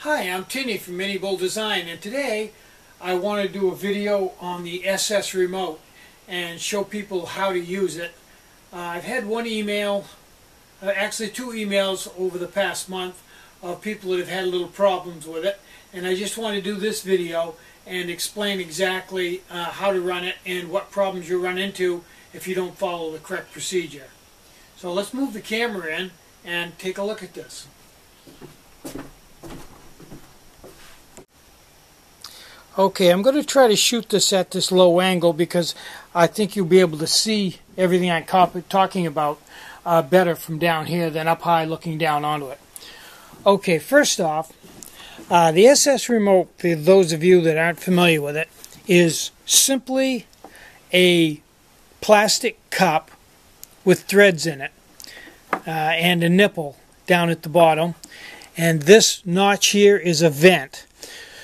Hi, I'm Tinny from minibulldesign, and today I want to do a video on the SS remote and show people how to use it. I've had one email, actually two emails over the past month of people that have had little problems with it, and I just want to do this video and explain exactly how to run it and what problems you run into if you don't follow the correct procedure. So let's move the camera in and take a look at this. Okay, I'm going to try to shoot this at this low angle because I think you'll be able to see everything I'm talking about better from down here than up high looking down onto it. Okay, first off, the SS remote, for those of you that aren't familiar with it, is simply a plastic cup with threads in it and a nipple down at the bottom, and this notch here is a vent,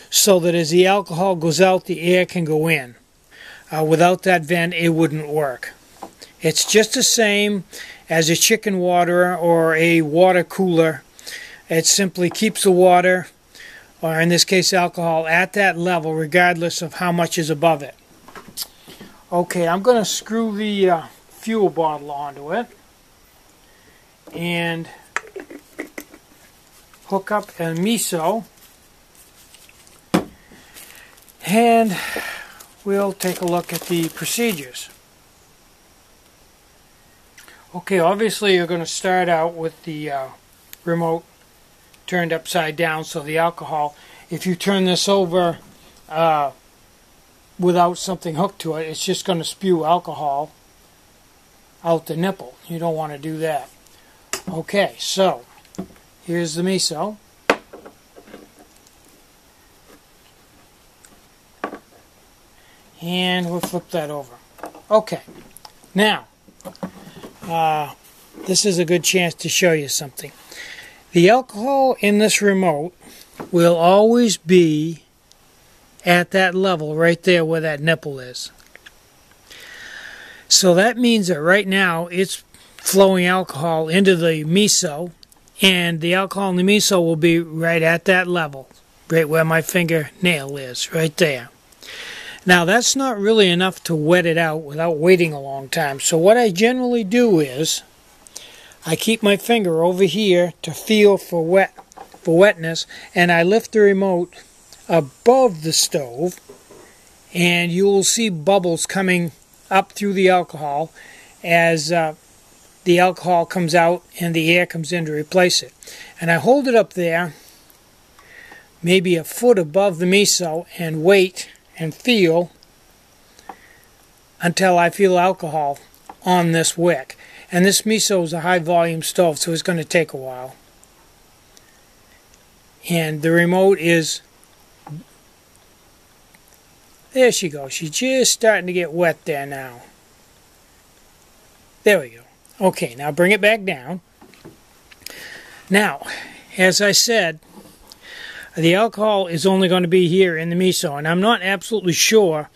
so that as the alcohol goes out, the air can go in. Without that vent, it wouldn't work. It's just the same as a chicken waterer or a water cooler. It simply keeps the water, or in this case alcohol, at that level regardless of how much is above it. Okay, I'm going to screw the fuel bottle onto it and hook up a miso. And we'll take a look at the procedures. Okay, obviously you're going to start out with the remote turned upside down, so the alcohol, if you turn this over without something hooked to it, it's just going to spew alcohol out the nipple. You don't want to do that. Okay, so here's the miso. And we'll flip that over. Okay, now this is a good chance to show you something. The alcohol in this remote will always be at that level right there where that nipple is. So that means that right now it's flowing alcohol into the miso, and the alcohol in the miso will be right at that level, right where my fingernail is, right there. Now that's not really enough to wet it out without waiting a long time. So what I generally do is I keep my finger over here to feel for wetness, and I lift the remote above the stove, and you will see bubbles coming up through the alcohol as the alcohol comes out and the air comes in to replace it. And I hold it up there maybe a foot above the miso and wait and feel until I feel alcohol on this wick. And this miso is a high volume stove, so it's going to take a while. And the remote is, there she goes. She's just starting to get wet there now. There we go. Okay, now bring it back down. Now, as I said, the alcohol is only going to be here in the miso, and I'm not absolutely sure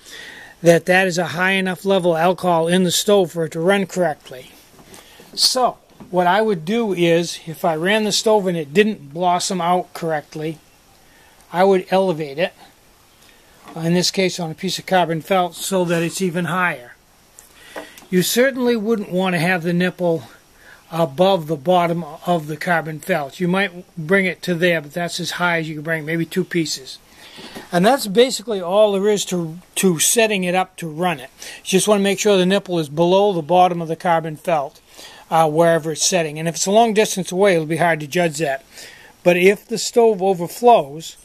that that is a high enough level of alcohol in the stove for it to run correctly. So, what I would do is, if I ran the stove and it didn't blossom out correctly, I would elevate it, in this case on a piece of carbon felt, so that it's even higher. You certainly wouldn't want to have the nipple above the bottom of the carbon felt. You might bring it to there, but that's as high as you can bring, maybe two pieces. And that's basically all there is to setting it up to run it. You just want to make sure the nipple is below the bottom of the carbon felt, wherever it's setting. And if it's a long distance away, it'll be hard to judge that. But if the stove overflows,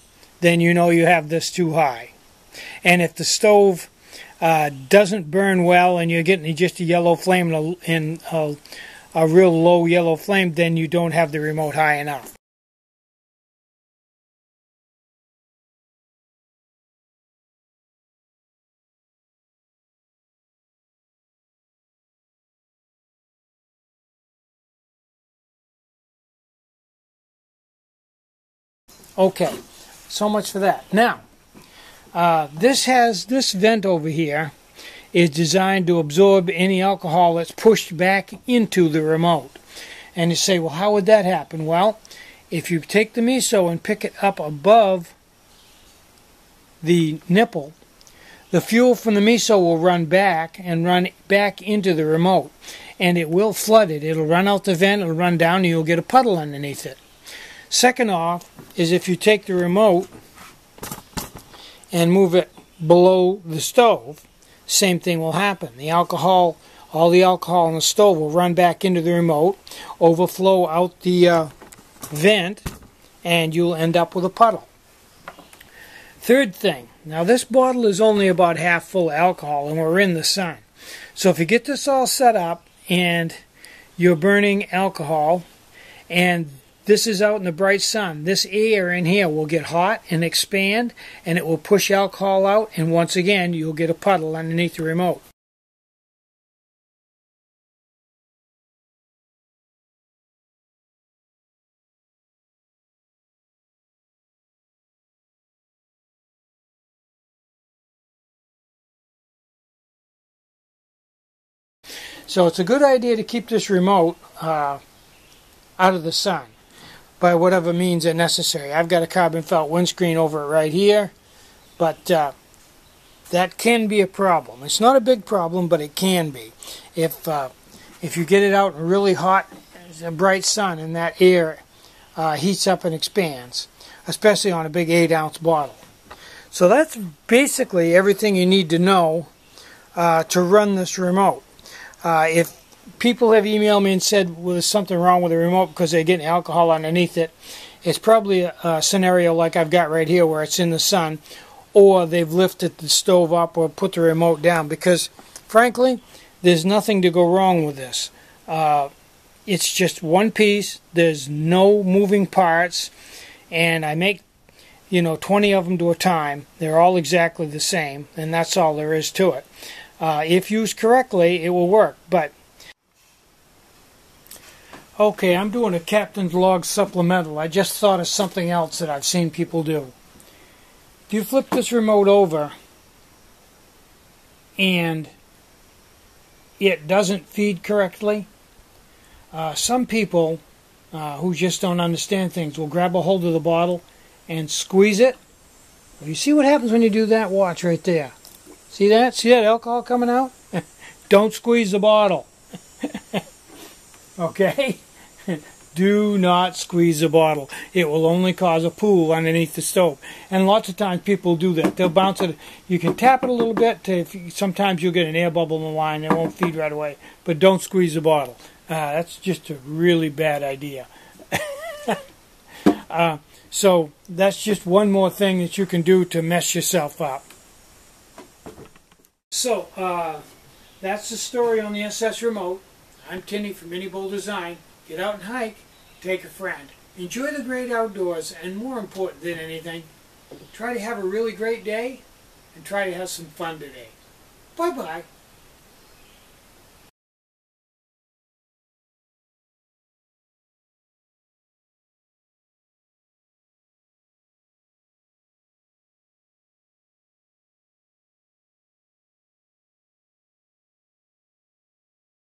then you know you have this too high. And if the stove doesn't burn well and you're getting just a yellow flame and a real low yellow flame, then you don't have the remote high enough. Okay, so much for that. Now, this vent over here is designed to absorb any alcohol that's pushed back into the remote. And you say, well, how would that happen? Well, if you take the miso and pick it up above the nipple, the fuel from the miso will run back and run back into the remote, and it will flood it. It'll run out the vent, it'll run down, and you'll get a puddle underneath it. Second off is if you take the remote and move it below the stove, same thing will happen. The alcohol, all the alcohol in the stove will run back into the remote, overflow out the vent, and you'll end up with a puddle. Third thing, now this bottle is only about half full of alcohol and we're in the sun. So if you get this all set up and you're burning alcohol and this is out in the bright sun, this air in here will get hot and expand and it will push alcohol out, and once again you'll get a puddle underneath the remote. So it's a good idea to keep this remote out of the sun by whatever means are necessary. I've got a carbon felt windscreen over it right here, but that can be a problem. It's not a big problem, but it can be. If you get it out in really hot, bright sun and that air heats up and expands, especially on a big 8-ounce bottle. So that's basically everything you need to know to run this remote. If people have emailed me and said, well, there's something wrong with the remote because they're getting alcohol underneath it, it's probably a scenario like I've got right here where it's in the sun, or they've lifted the stove up or put the remote down, because frankly there's nothing to go wrong with this. It's just one piece, there's no moving parts, and I make 20 of them to a time. They're all exactly the same, and that's all there is to it. If used correctly, it will work. But okay, I'm doing a Captain's Log supplemental. I just thought of something else that I've seen people do. If you flip this remote over and it doesn't feed correctly, some people who just don't understand things will grab a hold of the bottle and squeeze it. Well, you see what happens when you do that? Watch right there. See that? See that alcohol coming out? Don't squeeze the bottle. Okay? Do not squeeze the bottle. It will only cause a pool underneath the stove. And lots of times people do that. They'll bounce it. You can tap it a little bit. Sometimes you'll get an air bubble in the line. It won't feed right away. But don't squeeze the bottle. That's just a really bad idea. So that's just one more thing that you can do to mess yourself up. So, that's the story on the SS remote. I'm Tinny from minibulldesign. Get out and hike, take a friend. Enjoy the great outdoors, and more important than anything, try to have a really great day, and try to have some fun today. Bye-bye.